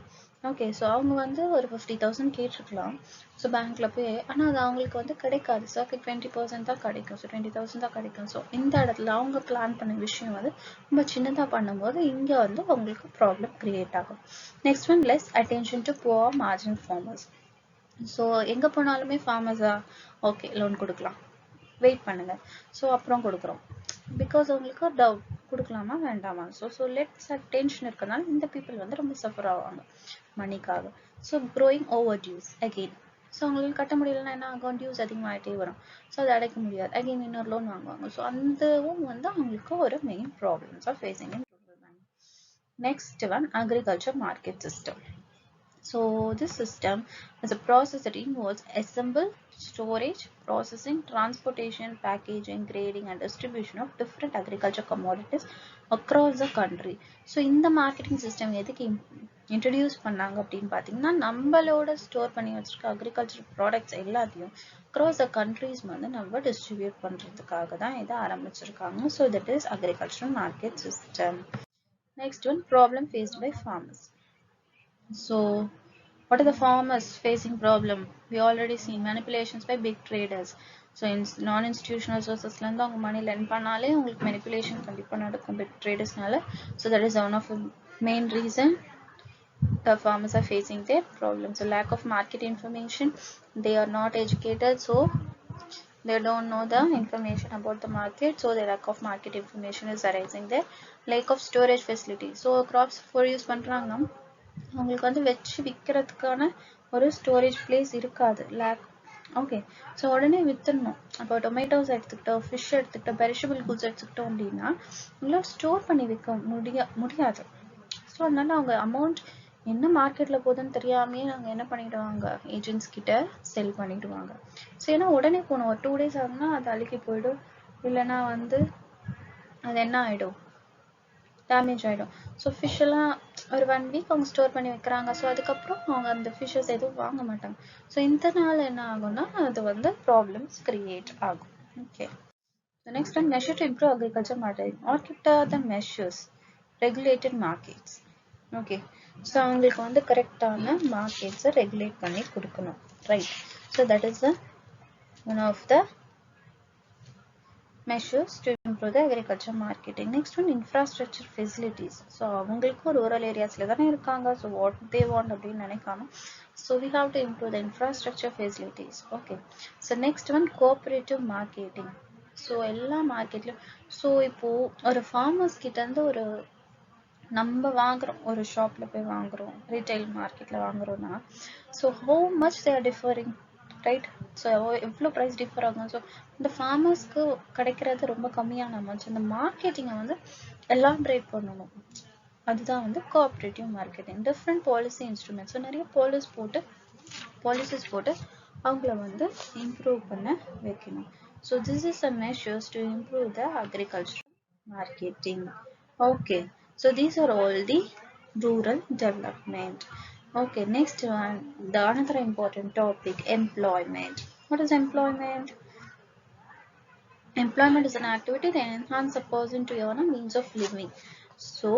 Speaker 1: Okay, so அவங்க வந்து ஒரு 50,000 கேட்டிருக்கலாம் ஸோ பேங்க்கில் போய், ஆனால் அது அவங்களுக்கு வந்து கிடைக்காது. ஸோ 20% தான் கிடைக்கும். ஸோ 20,000 தான் கிடைக்கும். ஸோ இந்த இடத்துல அவங்க பிளான் பண்ண விஷயம் வந்து ரொம்ப சின்னதாக பண்ணும்போது இங்கே வந்து அவங்களுக்கு ப்ராப்ளம் கிரியேட் ஆகும். Next one, less attention to poor marginal farmers. So எங்கே போனாலுமே ஃபார்மர்ஸா ஓகே லோன் கொடுக்கலாம், வெயிட் பண்ணுங்க, ஸோ அப்புறம் கொடுக்குறோம், பிகாஸ் அவங்களுக்கு டவுட் கொடுக்கலாமா வேண்டாமா. ஸோ லெட்ஸ் டென்ஷன் இருக்கிறதுனால இந்த பீப்புள் வந்து ரொம்ப சஃபர் ஆவாங்க மணிக்காக. So growing over dues again. So அவங்களுக்கு கட்ட முடியலன்னா என்ன ஆகும், டியூஸ் அதிகமாகிட்டே வரும். ஸோ அதை அடைக்க முடியாது, அகெயின் இன்னொரு லோன் வாங்குவாங்க. ஸோ அந்தவும் வந்து அவங்களுக்கு ஒரு main problems of facing in rural bank. Next one, agriculture market system. So this system is a process that involves assemble, storage, processing, transportation, packaging, grading and distribution of different agriculture commodities across the country. So இந்த marketing system எதுக்கு introduce பண்ணாங்க அப்படின்னு பார்த்தீங்கன்னா, நம்மளோட store பண்ணி வச்சிருக்க agriculture products எல்லாத்தையும் across the countries வந்து நம்ம டிஸ்ட்ரிபியூட் பண்ணுறதுக்காக தான் இதை ஆரம்பிச்சிருக்காங்க. So that is agricultural market system. Next one, problem faced by farmers. So what are the farmers facing problem? We already seen manipulations by big traders. So in non-institutional sources la irundhu avanga money lend பண்ணாலே உங்களுக்கு manipulation கண்டிப்பா நடக்கும் big traders நால. So that is one of the main reason the farmers are facing their problems. So lack of market information, they are not educated, so they don't know the information about the market, so the lack of market information is arising there. Lack of storage facility. So crops for use பண்றாங்க, உங்களுக்கு வந்து வெச்சு விக்கிறதுக்கான ஒரு storage place இருக்காது, lakh. Okay, so உடனே வித்துடணும். அப்போ tomatoes எடுத்துக்கிட்டோம், fish எடுத்துக்கிட்டோம், பெரிஷபிள் குட்ஸ் எடுத்துக்கிட்டோம் அப்படின்னா உங்களால் ஸ்டோர் பண்ணி விற்க முடியாது. ஸோ அதனால அவங்க அமௌண்ட் என்ன மார்க்கெட்ல போகுதுன்னு தெரியாமையே நாங்கள் என்ன பண்ணிடுவாங்க, ஏஜென்ட்ஸ் கிட்ட செல் பண்ணிடுவாங்க. ஸோ ஏன்னா உடனே போகணும், ஒரு 2 days ஆகுனா அது அழுகி போயிடும், இல்லைன்னா வந்து அது என்ன ஆகிடும், டேமேஜ் ஆகிடும். ஸோ ஃபிஷ் எல்லாம் ஒரு 1 week அவங்க ஸ்டோர் பண்ணி வைக்கிறாங்க. ஸோ அதுக்கப்புறம் அவங்க அந்த ஃபிஷ்ஷஸ் எதுவும் வாங்க மாட்டாங்க. ஸோ இந்த நாள் என்ன ஆகும்னா அது வந்து ப்ராப்ளம்ஸ் கிரியேட் ஆகும். Okay, next one, measure to improve agriculture marketing. What are the measures? Regulated markets. Okay, so அவங்களுக்கு வந்து கரெக்டான மார்க்கெட்ஸை ரெகுலேட் பண்ணி கொடுக்கணும், right? So that is the one of the measures to improve the agriculture marketing. Next one, infrastructure facilities. So அவங்களுக்கு rural areasல தானே இருக்காங்க, so what they want அப்படின்னு நினைக்காம, so we have to improve the infrastructure facilities. Okay, so next one, cooperative marketing. so எல்லா மார்க்கெட்லயும், so இப்போ ஒரு farmers கிட்ட இருந்து ஒரு நம்ம வாங்குறோம், ஒரு ஷாப்ல போய் வாங்குறோம், ரீட்டைல் மார்க்கெட்ல வாங்குறோம்னா, so how much they are differing, right? So எவ்வளோ ப்ரைஸ் டிஃபர் ஆகும். ஸோ இந்த ஃபார்மர்ஸ்க்கு கிடைக்கிறது ரொம்ப கம்மியான அமௌண்ட்ஸ். இந்த மார்க்கெட்டிங்கை வந்து எலாபரேட் பண்ணணும், அதுதான் வந்து cooperative marketing. Different policy instruments, so நிறைய பாலிசிஸ் போட்டு அவங்கள வந்து இம்ப்ரூவ் பண்ண வைக்கணும். So this is a measures to improve the agriculture marketing. Okay, so these are all the rural development. Okay, next one, the another important topic, employment. What is employment? Employment is an activity that enhances a person to earn a means of living. So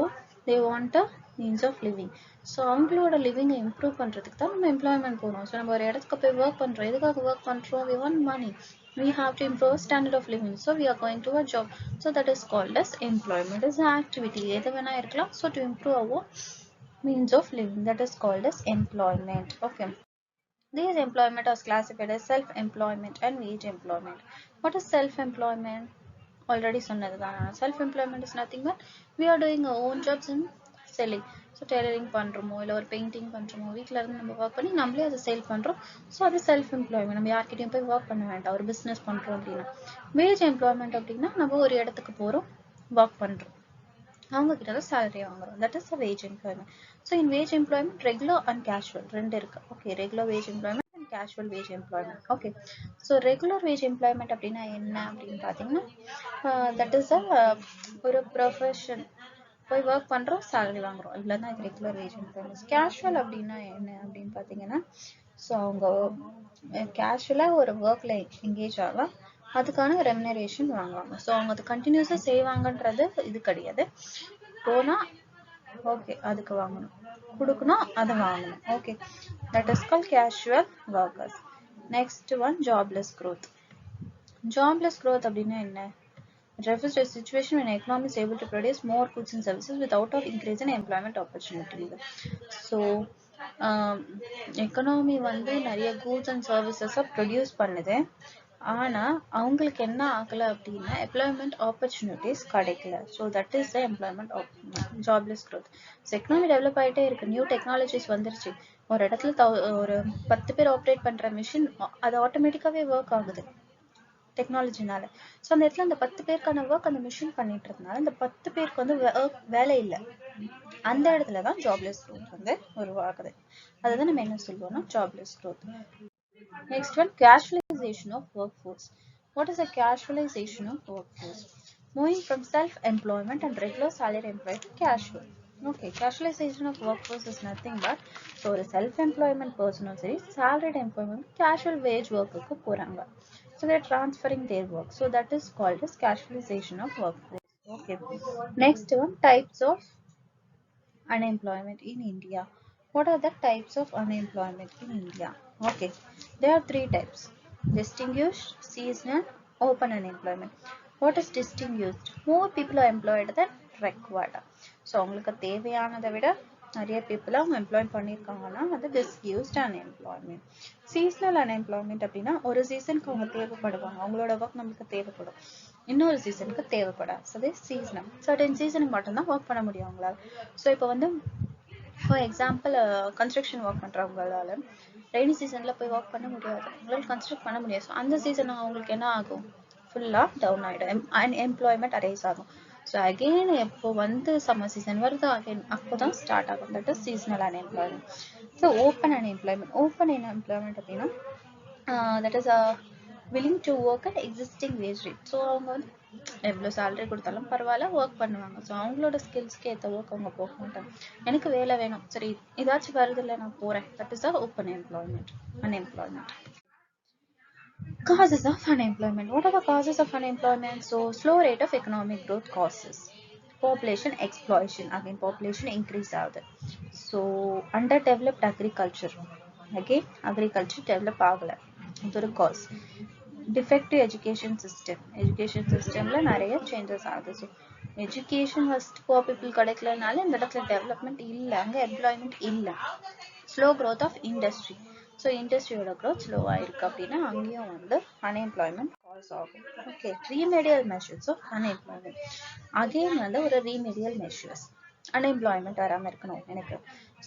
Speaker 1: they want a means of living. So அவங்களோட லிவிங்கை improve பண்ணுறதுக்கு தான் நம்ம employment போகணும். So நம்ம ஒரு இடத்துக்கு போய் work பண்ணுறோம், எதுக்காக ஒர்க் பண்ணுறோம்? we want money, we have to improve standard of living, so we are going to a job. So that is called as employment. is an activity, எது வேணா இருக்கலாம். So to improve our means of living, that is called as employment. Okay, these employment are classified as self-employment and wage employment. What is self-employment? Already சொன்னதுதான். Self-employment is nothing but we are doing our own jobs in selling. So tailoring பண்றோமோ, இல்லை ஒரு painting பண்றோமோ, வீட்டில இருந்து நம்ம work பண்ணி நம்மளே அதை சேல் பண்றோம். ஸோ அது செல்ஃப் எம்ப்ளாய்மெண்ட். நம்ம யார்கிட்டயும் போய் ஒர்க் பண்ண வேண்டாம், ஒரு பிஸ்னஸ் பண்றோம் அப்படின்னா. வேஜ் எம்ப்ளாய்மெண்ட் அப்படின்னா நம்ம ஒரு இடத்துக்கு போறோம், ஒர்க் பண்றோம், அவங்க கிட்ட தான் salary வாங்குறோம். that is a wage employment. so in wage employment, regular and casual ரெண்டு இருக்கு. okay, regular wage employment and casual wage employment. okay, so regular wage employment அப்படின்னா என்ன அப்படின்னு பார்த்தீங்கன்னா, that is a ஒரு profession, போய் ஒர்க் பண்றோம், salary வாங்குறோம், இவ்வளவுதான் இது ரெகுலர் வேஜ் எம்ப்ளாய்மெண்ட். கேஷுவல் அப்படின்னா என்ன அப்படின்னு பார்த்தீங்கன்னா, ஸோ அவங்க கேஷுவலா ஒரு ஒர்க்ல எங்கேஜ் ஆகலாம், அதுக்கான ரெமுனரேஷன் வாங்குவாங்க. ஸோ அவங்க அது கண்டினியூஸா செய்வாங்கன்றது இது கிடையாது. போனா ஓகே அதுக்கு வாங்கணும், கொடுக்கணும், அதை வாங்கணும். Okay, that is called casual workers. Next one, jobless growth. Jobless growth அப்படின்னா என்ன? It refers to a situation when an economy is able to produce more goods and services without of increase in employment opportunities. So economy வந்து நிறைய goods and சர்வீசஸை produce பண்ணுது, ஆனா அவங்களுக்கு என்ன ஆகல அப்படின்னா எம்ப்ளாய்மெண்ட் ஆப்பர்ச்சுனிட்டிஸ் கிடைக்கல. So that is the employment jobless growth. So economy develop ஆகிட்டே இருக்கு, நியூ டெக்னாலஜிஸ் வந்துருச்சு. ஒரு இடத்துல ஒரு 10 பேர் ஆப்ரேட் பண்ற மிஷின் அது ஆட்டோமேட்டிக்காவே ஒர்க் ஆகுது டெக்னாலஜினால. ஸோ அந்த இடத்துல அந்த 10 பேருக்கான ஒர்க் அந்த மிஷின் பண்ணிட்டு இருந்தனால அந்த 10 பேருக்கு வந்து வேலை இல்லை. அந்த இடத்துல தான் ஜாப்லெஸ் growth வந்து உருவாகுது. அதுதான் நம்ம என்ன சொல்லுவோம்னா jobless growth. Next one, casualization of workforce. What is a casualization of workforce? Moving from self-employment and regular salary employed to casual. Okay, casualization of workforce is nothing but so ஒரு self-employment personal சரி, salaried employment casual wage work-க்கு போறாங்க. So they are transferring their work. So that is called as casualization of workforce. Okay. Next one, types of unemployment in India. What are the types of unemployment in India? Okay, there are three types: distinguished, seasonal, open unemployment. What is distinguished? More people are employed than required. So உங்களுக்கு தேவையானதை விட நிறைய people அவங்க employee பண்ணியிருக்காங்கன்னா அது டிஸ்யூஸ்ட் unemployment. Seasonal unemployment அப்படின்னா ஒரு சீசனுக்கு அவங்க தேவைப்படுவாங்க, அவங்களோட ஒர்க் நம்மளுக்கு தேவைப்படும், இன்னொரு சீசனுக்கு தேவைப்படாது. அது சீசனல். சர்டன் சீசனுக்கு மட்டும்தான் ஒர்க் பண்ண முடியும் அவங்களால. ஸோ இப்போ வந்து ஃபார் எக்ஸாம்பிள் கன்ஸ்ட்ரக்ஷன் ஒர்க் பண்ணுறவங்களால ரெய்னி சீசனில் போய் ஒர்க் பண்ண முடியாது, அவங்களால கன்ஸ்ட்ரக்ட் பண்ண முடியாது. ஸோ அந்த சீசன் அவங்களுக்கு என்ன ஆகும்? ஃபுல்லாக டவுன் ஆகிடும், அன்எம்ப்ளாய்மெண்ட் அரைஸ் ஆகும். ஸோ அகெயின் எப்போ வந்து சம்மர் சீசன் வருதோ அகெயின் அப்போ தான் ஸ்டார்ட் ஆகும். That is seasonal unemployment. So open unemployment. Open unemployment அப்படின்னா that is willing to work at existing wage rate. So அவங்க வந்து எவ்வளோ சேலரி கொடுத்தாலும் பரவாயில்ல ஒர்க் பண்ணுவாங்க. ஸோ அவங்களோட ஸ்கில்ஸ்க்கு ஏற்ற ஒர்க் அவங்க போக மாட்டாங்க. எனக்கு வேலை வேணும், சரி ஏதாச்சும் வருது இல்லை நான் போகிறேன். That is the open employment. Unemployment. Causes of unemployment. What are the causes of unemployment? So slow rate of economic growth causes. Population exploitation. Again population increase ஆகுது. So underdeveloped agriculture. Again agriculture develop ஆகலை, இது ஒரு cause. Defective education system. Education systemல நிறைய changes ஆகுது. So education first poor people கிடைக்கலனால இந்த இடத்துல development இல்லை, அங்கே எம்ப்ளாய்மெண்ட் இல்லை. Slow growth of industry. So இண்டஸ்ட்ரியோட க்ரோத் ஸ்லோவாக இருக்குது அப்படின்னா அங்கேயும் வந்து அன்எம்ப்ளாய்மெண்ட் காஸ் ஆகும். Okay, remedial measures of unemployment. Again வந்து ஒரு ரீமெடியல் மெஷர்ஸ். அன்எம்ப்ளாய்மெண்ட் வராமல் இருக்கணும் எனக்கு.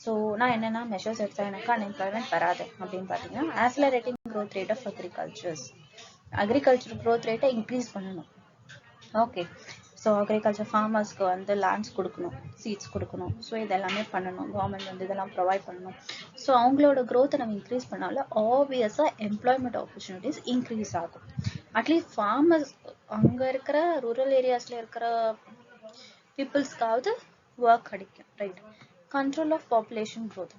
Speaker 1: ஸோ நான் என்னென்ன மெஷர்ஸ் எடுத்தால் எனக்கு அன்எம்ப்ளாய்மெண்ட் வராது அப்படின்னு பார்த்தீங்கன்னா, accelerating growth rate of agriculture growth ரேட்டை இன்க்ரீஸ் பண்ணணும். ஓகே, ஸோ அக்ரிகல்ச்சர் ஃபார்மர்ஸ்க்கு வந்து லேண்ட்ஸ் கொடுக்கணும், சீட்ஸ் கொடுக்கணும். ஸோ இதெல்லாமே பண்ணணும், கவர்மெண்ட் வந்து இதெல்லாம் ப்ரொவைட் பண்ணணும். ஸோ அவங்களோட க்ரோத்தை நம்ம இன்க்ரீஸ் பண்ணாலும் ஆப்வியஸாக எம்ப்ளாய்மெண்ட் ஆப்பர்ச்சுனிட்டிஸ் இன்க்ரீஸ் ஆகும். அட்லீஸ்ட் ஃபார்மர்ஸ் அங்கே இருக்கிற ரூரல் ஏரியாஸில் இருக்கிற பீப்புள்ஸ்க்காவது ஒர்க் கிடைக்கும். Right. Control of population growth.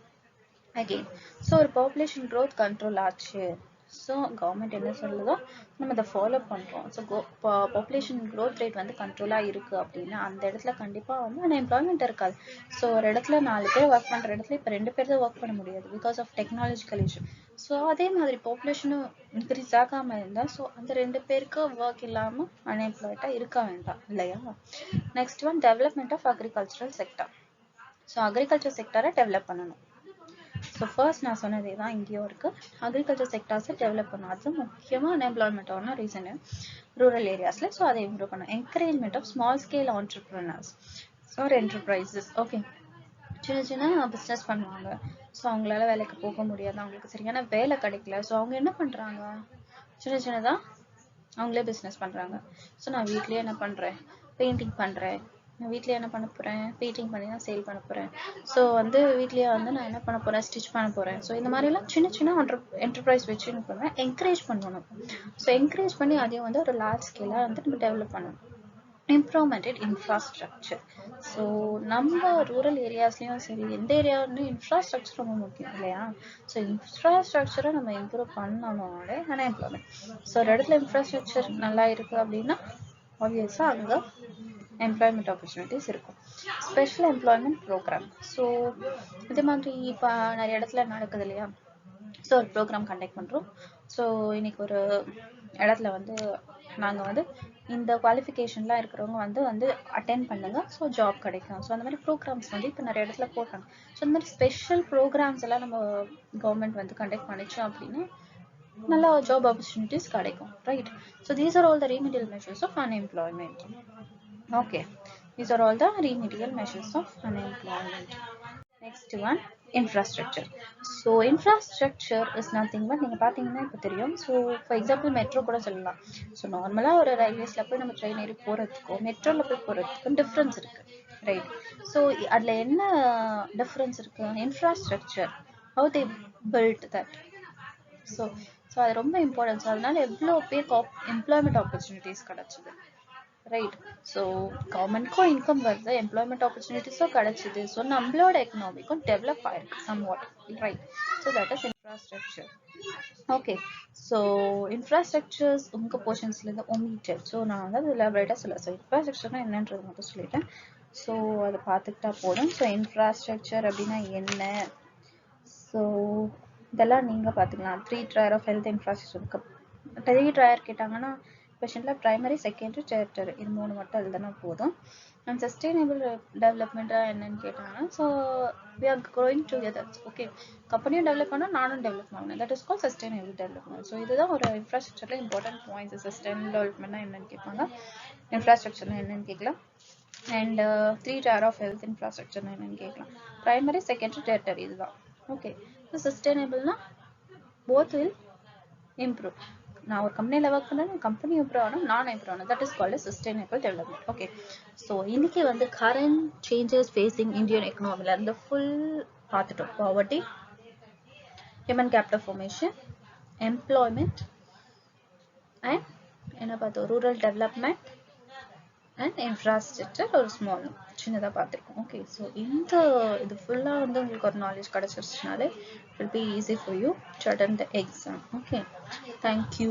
Speaker 1: Again so ஒரு பாப்புலேஷன் க்ரோத் கண்ட்ரோல் ஆச்சு. ஸோ கவர்மெண்ட் என்ன சொல்லுதோ நம்ம அதை ஃபாலோ பண்ணுறோம். ஸோ பாப்புலேஷன் க்ரோத் ரேட் வந்து கண்ட்ரோலாக இருக்குது அப்படின்னா அந்த இடத்துல கண்டிப்பாக வந்து அன்எம்ப்ளாய்மெண்ட் இருக்காது. ஸோ ஒரு இடத்துல 4 பேர் ஒர்க் பண்ணுற இடத்துல இப்போ 2 பேர் தான் ஒர்க் பண்ண முடியாது because of technological issue. So அதே மாதிரி பாப்புலேஷனும் இன்க்ரீஸ் ஆகாமல் இருந்தால் ஸோ அந்த 2 பேருக்கு ஒர்க் இல்லாமல் அன்எம்ப்ளாய்டாக இருக்க வேண்டாம் இல்லையா? Next one development of agricultural sector. So agriculture செக்டரை டெவலப் பண்ணணும். ஸோ ஃபர்ஸ்ட் நான் சொன்னதே தான் இங்கேயும் இருக்குது, அக்ரிகல்ச்சர் செக்டர்ஸை டெவலப் பண்ணணும். அது முக்கியமாக அன்எம்ப்ளாய்மெண்ட்டான ரீசனு ரூரல் ஏரியாஸில். ஸோ அதை இம்ப்ரூவ் பண்ணணும். Encouragement of small scale entrepreneurs or enterprises. Okay, சின்ன சின்ன பிஸ்னஸ் பண்ணுவாங்க. ஸோ அவங்களால வேலைக்கு போக முடியாது, அவங்களுக்கு சரியான வேலை கிடைக்கல. ஸோ அவங்க என்ன பண்ணுறாங்க, சின்ன சின்னதாக அவங்களே பிஸ்னஸ் பண்ணுறாங்க. ஸோ நான் வீட்லேயே என்ன பண்ணுறேன், பெயிண்டிங் பண்ணுறேன், நான் வீட்லேயே என்ன பண்ண போகிறேன், பெயிண்டிங் பண்ணி தான் சேல் பண்ண போகிறேன். ஸோ வந்து வீட்லேயே வந்து நான் என்ன பண்ண போகிறேன், ஸ்டிச் பண்ண போகிறேன். ஸோ இந்த மாதிரிலாம் சின்ன சின்ன என்டர்பிரைஸ் வச்சு என்ன பண்ணுவேன், என்கரேஜ் பண்ணணும். ஸோ என்கரேஜ் பண்ணி அதையும் வந்து ஒரு லார்ஜ் ஸ்கேலாக வந்து நம்ம டெவலப் பண்ணணும். இம்ப்ரூவ்மெண்ட் இன் இன்ஃப்ராஸ்ட்ரக்சர். ஸோ நம்ம ரூரல் ஏரியாஸ்லேயும் சரி எந்த ஏரியாவிலும் இன்ஃப்ராஸ்ட்ரக்சர் ரொம்ப முக்கியம் இல்லையா? ஸோ இன்ஃப்ராஸ்ட்ரக்சரை நம்ம இம்ப்ரூவ் பண்ணணும்னாலே அன்எம்ப்ளாய்மெண்ட். ஸோ ஒரு இடத்துல இன்ஃப்ராஸ்ட்ரக்சர் நல்லா இருக்குது அப்படின்னா ஆப்வியஸாக அங்கே எம்ப்ளாய்மெண்ட் ஆப்பர்ச்சுனிட்டிஸ் இருக்கும். Special employment program. ஸோ இதே மாதிரி இப்போ நிறைய இடத்துல நடக்குது இல்லையா? ஸோ ஒரு ப்ரோக்ராம் கண்டக்ட் பண்ணுறோம். ஸோ இன்னைக்கு ஒரு இடத்துல வந்து நாங்கள் வந்து இந்த குவாலிஃபிகேஷன்லாம் இருக்கிறவங்க வந்து அட்டென்ட் பண்ணுங்க, ஸோ ஜாப் கிடைக்கும். ஸோ அந்த மாதிரி ப்ரோக்ராம்ஸ் வந்து இப்போ நிறைய இடத்துல போட்டாங்க. ஸோ இந்த மாதிரி ஸ்பெஷல் ப்ரோக்ராம்ஸ் எல்லாம் நம்ம கவர்மெண்ட் வந்து கண்டக்ட் பண்ணிச்சோம் அப்படின்னா நல்ல ஜாப் ஆப்பர்ச்சுனிட்டிஸ் கிடைக்கும். Right. So these are all the remedial measures of unemployment. Okay, these are all the remedial measures of unemployment. Next one, infrastructure. So infrastructure is nothing but நீங்க பாத்தீங்கன்னா இப்போ தெரியும். So for example metro கூட சொல்லலாம். So நார்மலாக ஒரு ரயில்வேஸ்ல போய் நம்ம ட்ரெயின் ஏறி போகிறதுக்கும் மெட்ரோவில் போய் போகிறதுக்கும் டிஃப்ரென்ஸ் இருக்கு. ரைட். ஸோ அதில் என்ன டிஃப்ரென்ஸ் இருக்கு, infrastructure, how they build that. So அது ரொம்ப இம்பார்ட்டன்ஸ். அதனால எவ்வளோ பேருக்கு எம்ப்ளாய்மெண்ட் ஆப்பர்ச்சுனிட்டிஸ் கிடைச்சிது. ரைட். ஸோ கவர்மெண்ட்க்கும் இன்கம் வருது, எம்ப்ளாய்மெண்ட் ஆப்பர்ச்சுனிட்டிஸும் கிடைச்சிது. ஸோ நம்மளோட எக்கனாமிக்கும் டெவலப் ஆயிருக்கு somewhat. Right. So that is infrastructure. Okay. So infrastructures உங்கள் போர்ஷன்ஸ்லேருந்து ஒமிட்டட். ஸோ நான் வந்து அது எலாபரேட்டாக சொல்ல. ஸோ இன்ஃப்ராஸ்ட்ரக்சர்னா என்னன்றது மட்டும் சொல்லிட்டேன். ஸோ அதை பார்த்துக்கிட்டா போதும். ஸோ இன்ஃப்ராஸ்ட்ரக்சர் அப்படின்னா என்ன, ஸோ இதெல்லாம் நீங்கள் பார்த்துக்கலாம். 3 tier of health infrastructure. 3 tier கேட்டாங்கன்னா கொஷனில் ப்ரைமரி, செகண்டரி, டெரிட்டரி இது 3 மட்டும் எழுதுனா போதும். அண்ட் சஸ்டைனபிள் டெவலப்மெண்ட்டாக என்னன்னு கேட்டாங்கன்னா, so we are growing together. Okay, கம்பெனியும் டெவலப் பண்ணணும், நானும் டெவலப் பண்ணணும். That is call sustainable development. So இதுதான் ஒரு இன்ஃப்ராஸ்ட்ரக்சரில் இம்பார்ட்டன்ட் பாயிண்ட்ஸ். சஸ்டைனபிள் டெவலப்மெண்ட்னா என்னன்னு கேட்பாங்க, இன்ஃப்ராஸ்ட்ரக்சர்னா என்னன்னு கேட்கலாம், அண்ட் 3 tier ஆஃப் ஹெல்த் இன்ஃப்ராஸ்ட்ரக்சர்னா என்னன்னு கேட்கலாம். ப்ரைமரி, செகண்டரி, டெரிட்டரி இதுதான். ஓகே, ஸோ சஸ்டைனபிள்னா both will improve. நான் ஒரு கம்பெனியில் ஒர்க் பண்ணுறேன், கம்பெனி இம்ப்ரூவ் ஆகணும், நான் இம்ப்ரூவ் ஆகணும். That is called sustainable development. Okay, so இன்னைக்கு வந்து கரண்ட் சேஞ்சஸ் ஃபேஸிங் இந்தியன் எக்கனாமியில் இருந்து ஃபுல் பார்த்துட்டோம். Poverty, human capital formation, employment, and என்ன பார்த்தோம், ரூரல் டெவலப்மெண்ட் அண்ட் இன்ஃப்ராஸ்ட்ரக்சர் ஒரு ஸ்மால் சின்னதாக பார்த்துருக்கோம். ஓகே, ஸோ இந்த இது ஃபுல்லாக வந்து உங்களுக்கு ஒரு நாலேஜ் கிடச்சிருச்சுனாலே it will be easy for you to attend the exam. Okay, thank you.